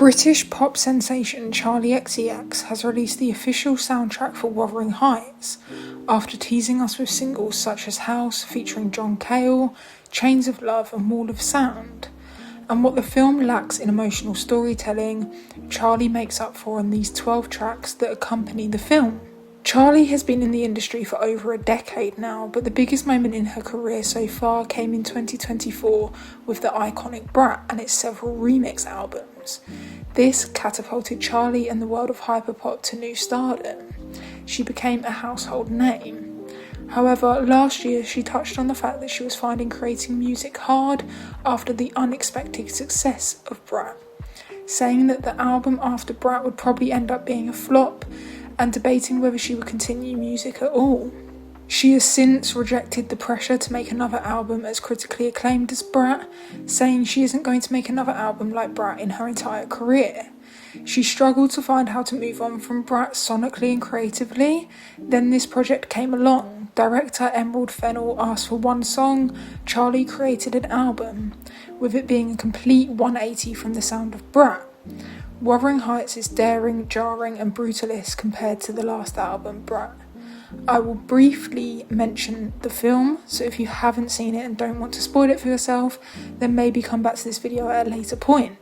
British pop sensation Charli XCX has released the official soundtrack for Wuthering Heights, after teasing us with singles such as House featuring John Cale, Chains of Love and Wall of Sound. And what the film lacks in emotional storytelling, Charli makes up for in these 12 tracks that accompany the film. Charli has been in the industry for over a decade now, but the biggest moment in her career so far came in 2024 with the iconic Brat and its several remix albums. This catapulted Charli and the world of hyperpop to new stardom. She became a household name. However, last year she touched on the fact that she was finding creating music hard after the unexpected success of Brat, saying that the album after Brat would probably end up being a flop, and debating whether she would continue music at all. She has since rejected the pressure to make another album as critically acclaimed as Brat, saying she isn't going to make another album like Brat in her entire career. She struggled to find how to move on from Brat sonically and creatively. Then this project came along. Director Emerald Fennell asked for one song, Charli created an album, with it being a complete 180 from the sound of Brat. Wuthering Heights is daring, jarring and brutalist compared to the last album, Brat. I will briefly mention the film, so if you haven't seen it and don't want to spoil it for yourself, then maybe come back to this video at a later point.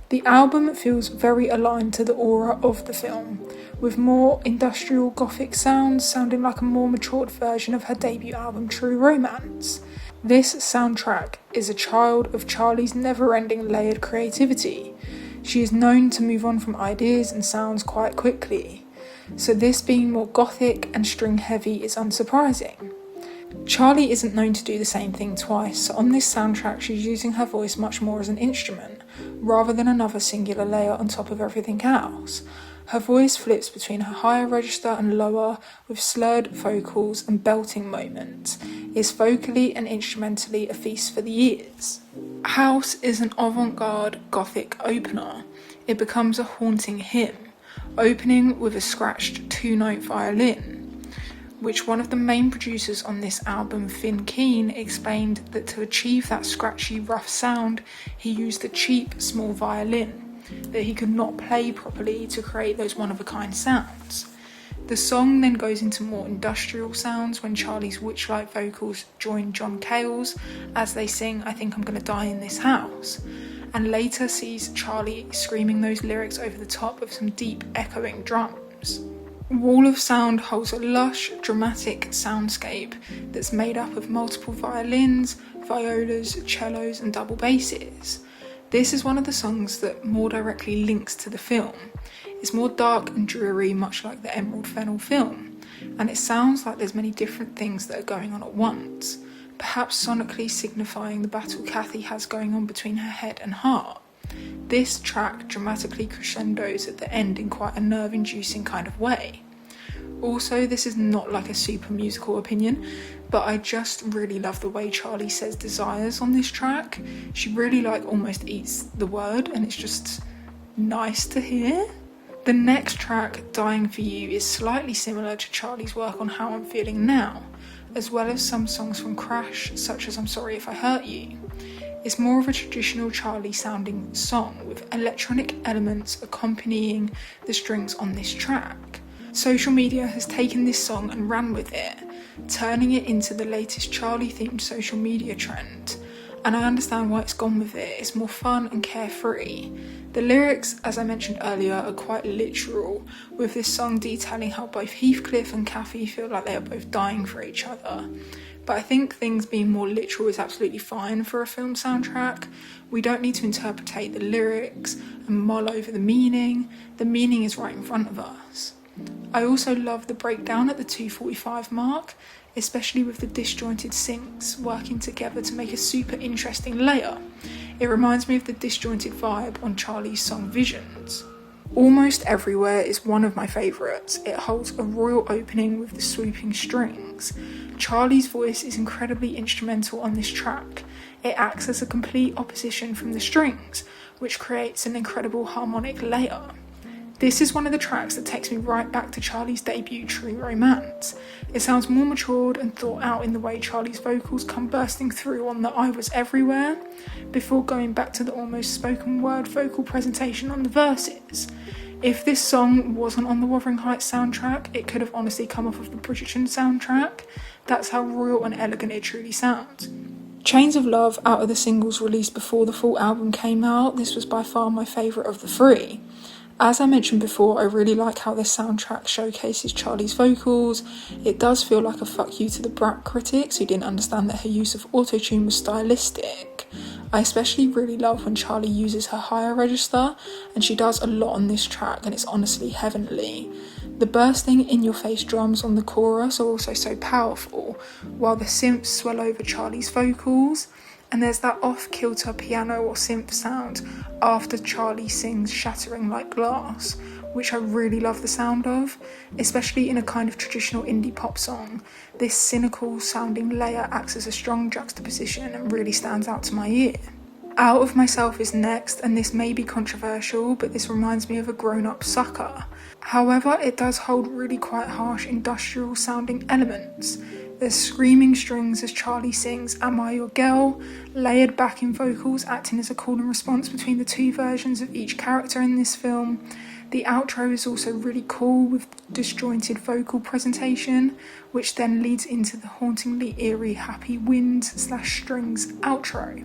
The album feels very aligned to the aura of the film, with more industrial gothic sounds sounding like a more matured version of her debut album True Romance. This soundtrack is a child of Charli's never-ending layered creativity. She is known to move on from ideas and sounds quite quickly, so this being more gothic and string heavy is unsurprising. Charli isn't known to do the same thing twice, so on this soundtrack she's using her voice much more as an instrument, rather than another singular layer on top of everything else. Her voice flips between her higher register and lower, with slurred vocals and belting moments, is vocally and instrumentally a feast for the ears. House is an avant-garde gothic opener. It becomes a haunting hymn, opening with a scratched two-note violin, which one of the main producers on this album, Finn Keen, explained that to achieve that scratchy, rough sound, he used a cheap, small violin that he could not play properly to create those one-of-a-kind sounds. The song then goes into more industrial sounds when Charli's witch-like vocals join John Cale's as they sing I Think I'm Gonna Die in This House, and later sees Charli screaming those lyrics over the top of some deep echoing drums. Wall of Sound holds a lush, dramatic soundscape that's made up of multiple violins, violas, cellos and double basses. This is one of the songs that more directly links to the film. It's more dark and dreary, much like the Emerald Fennell film, and it sounds like there's many different things that are going on at once, perhaps sonically signifying the battle Kathy has going on between her head and heart. This track dramatically crescendos at the end in quite a nerve-inducing kind of way. Also, this is not like a super musical opinion, but I just really love the way Charli says desires on this track. She really almost eats the word, and it's just nice to hear. The next track, Dying For You, is slightly similar to Charli's work on How I'm Feeling Now, as well as some songs from Crash, such as I'm Sorry If I Hurt You. It's more of a traditional Charli sounding song, with electronic elements accompanying the strings on this track. Social media has taken this song and ran with it, turning it into the latest Charli-themed social media trend, and I understand why it's gone with it. It's more fun and carefree. The lyrics, as I mentioned earlier, are quite literal, with this song detailing how both Heathcliff and Kathy feel like they are both dying for each other. But I think things being more literal is absolutely fine for a film soundtrack. We don't need to interpretate the lyrics and mull over the meaning. The meaning is right in front of us. I also love the breakdown at the 2:45 mark, especially with the disjointed syncs working together to make a super interesting layer. It reminds me of the disjointed vibe on Charli's song Visions. Almost Everywhere is one of my favourites. It holds a royal opening with the swooping strings. Charli's voice is incredibly instrumental on this track. It acts as a complete opposition from the strings, which creates an incredible harmonic layer. This is one of the tracks that takes me right back to Charli's debut, True Romance. It sounds more matured and thought out in the way Charli's vocals come bursting through on the I Was Everywhere, before going back to the almost spoken word vocal presentation on the verses. If this song wasn't on the Wuthering Heights soundtrack, it could have honestly come off of the Bridgerton soundtrack. That's how royal and elegant it truly sounds. Chains of Love, out of the singles released before the full album came out, this was by far my favourite of the three. As I mentioned before, I really like how this soundtrack showcases Charli's vocals. It does feel like a fuck you to the Brat critics who didn't understand that her use of autotune was stylistic. I especially really love when Charli uses her higher register, and she does a lot on this track, and it's honestly heavenly. The bursting in-your-face drums on the chorus are also so powerful, while the synths swell over Charli's vocals. And there's that off-kilter piano or synth sound after Charli sings Shattering Like Glass, which I really love the sound of, especially in a kind of traditional indie pop song. This cynical sounding layer acts as a strong juxtaposition and really stands out to my ear. Out of Myself is next, and this may be controversial, but this reminds me of a grown-up sucker. However, it does hold really quite harsh industrial sounding elements. There's screaming strings as Charli sings Am I Your Girl, layered backing vocals acting as a call and response between the two versions of each character in this film. The outro is also really cool with disjointed vocal presentation, which then leads into the hauntingly eerie Happy Winds/Strings outro.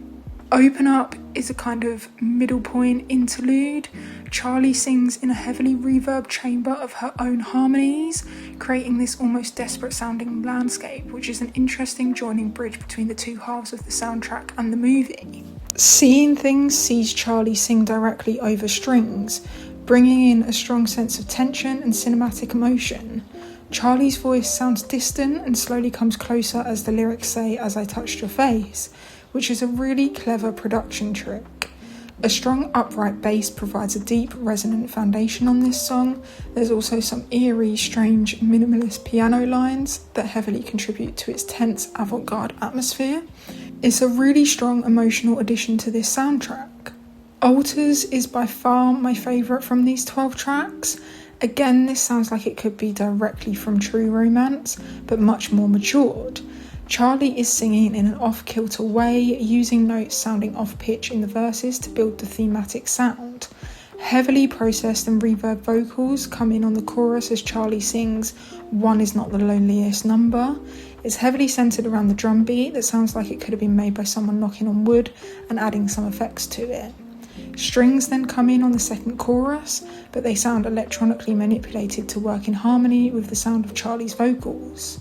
Open Up is a kind of middle point interlude. Charli sings in a heavily reverb chamber of her own harmonies, creating this almost desperate sounding landscape, which is an interesting joining bridge between the two halves of the soundtrack and the movie. Seeing Things sees Charli sing directly over strings, bringing in a strong sense of tension and cinematic emotion. Charli's voice sounds distant and slowly comes closer as the lyrics say, As I Touched Your Face, which is a really clever production trick. A strong upright bass provides a deep, resonant foundation on this song. There's also some eerie, strange, minimalist piano lines that heavily contribute to its tense, avant-garde atmosphere. It's a really strong emotional addition to this soundtrack. Alters is by far my favourite from these 12 tracks. Again, this sounds like it could be directly from True Romance, but much more matured. Charli is singing in an off-kilter way, using notes sounding off-pitch in the verses to build the thematic sound. Heavily processed and reverb vocals come in on the chorus as Charli sings One Is Not the Loneliest Number. It's heavily centred around the drum beat that sounds like it could have been made by someone knocking on wood and adding some effects to it. Strings then come in on the second chorus, but they sound electronically manipulated to work in harmony with the sound of Charli's vocals.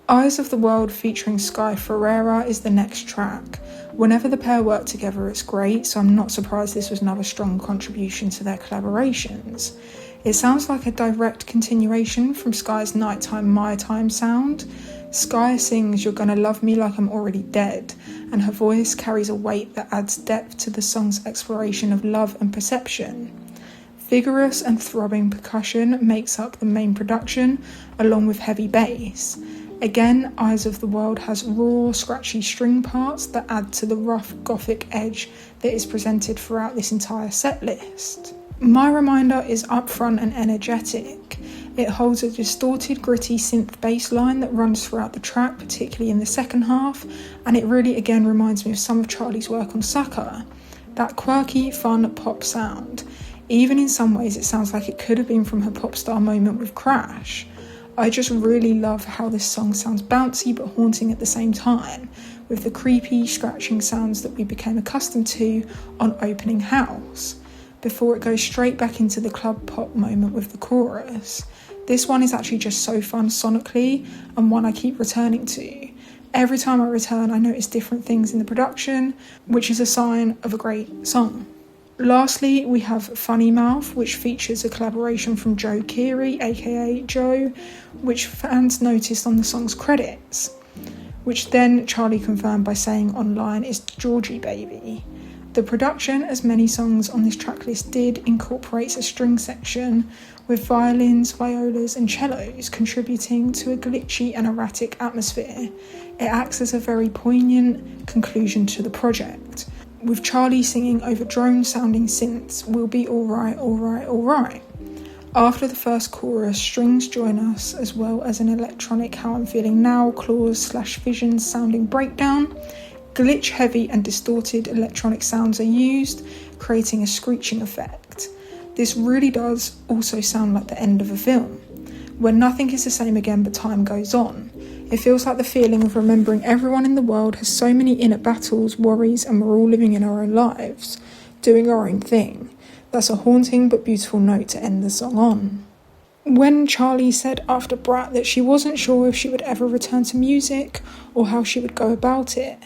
Eyes of the World featuring Sky Ferreira is the next track. Whenever the pair work together it's great, so I'm not surprised this was another strong contribution to their collaborations. It sounds like a direct continuation from Sky's Nighttime My Time sound. Sky sings You're Gonna Love Me Like I'm Already Dead, and her voice carries a weight that adds depth to the song's exploration of love and perception. Vigorous and throbbing percussion makes up the main production, along with heavy bass. Again, Eyes of the World has raw, scratchy string parts that add to the rough gothic edge that is presented throughout this entire set list. My Reminder is upfront and energetic. It holds a distorted, gritty synth bass line that runs throughout the track, particularly in the second half, and it really again reminds me of some of Charli's work on Sucker. That quirky, fun pop sound. Even in some ways it sounds like it could have been from her pop star moment with Crash. I just really love how this song sounds bouncy but haunting at the same time, with the creepy, scratching sounds that we became accustomed to on Opening House, before it goes straight back into the club pop moment with the chorus. This one is actually just so fun sonically, and one I keep returning to. Every time I return, I notice different things in the production, which is a sign of a great song. Lastly, we have Funny Mouth, which features a collaboration from Joe Keery, aka Joe, which fans noticed on the song's credits, which then Charli confirmed by saying online is Georgie Baby. The production, as many songs on this tracklist did, incorporates a string section with violins, violas and cellos contributing to a glitchy and erratic atmosphere. It acts as a very poignant conclusion to the project, with Charli singing over drone-sounding synths, We'll Be Alright, Alright, Alright. After the first chorus, strings join us, as well as an electronic How I'm Feeling Now clause/visions sounding breakdown. Glitch heavy and distorted electronic sounds are used, creating a screeching effect. This really does also sound like the end of a film, where nothing is the same again but time goes on. It feels like the feeling of remembering everyone in the world has so many inner battles, worries, and we're all living in our own lives, doing our own thing. That's a haunting but beautiful note to end the song on. When Charli said after Brat that she wasn't sure if she would ever return to music or how she would go about it,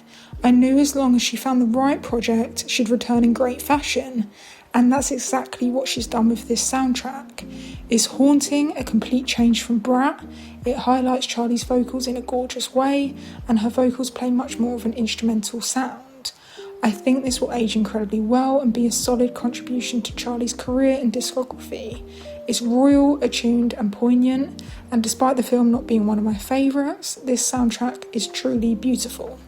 I knew as long as she found the right project, she'd return in great fashion. And that's exactly what she's done with this soundtrack. It's haunting, a complete change from Brat. It highlights Charli's vocals in a gorgeous way, and her vocals play much more of an instrumental sound. I think this will age incredibly well and be a solid contribution to Charli's career and discography. It's royal, attuned and poignant, and despite the film not being one of my favourites, this soundtrack is truly beautiful.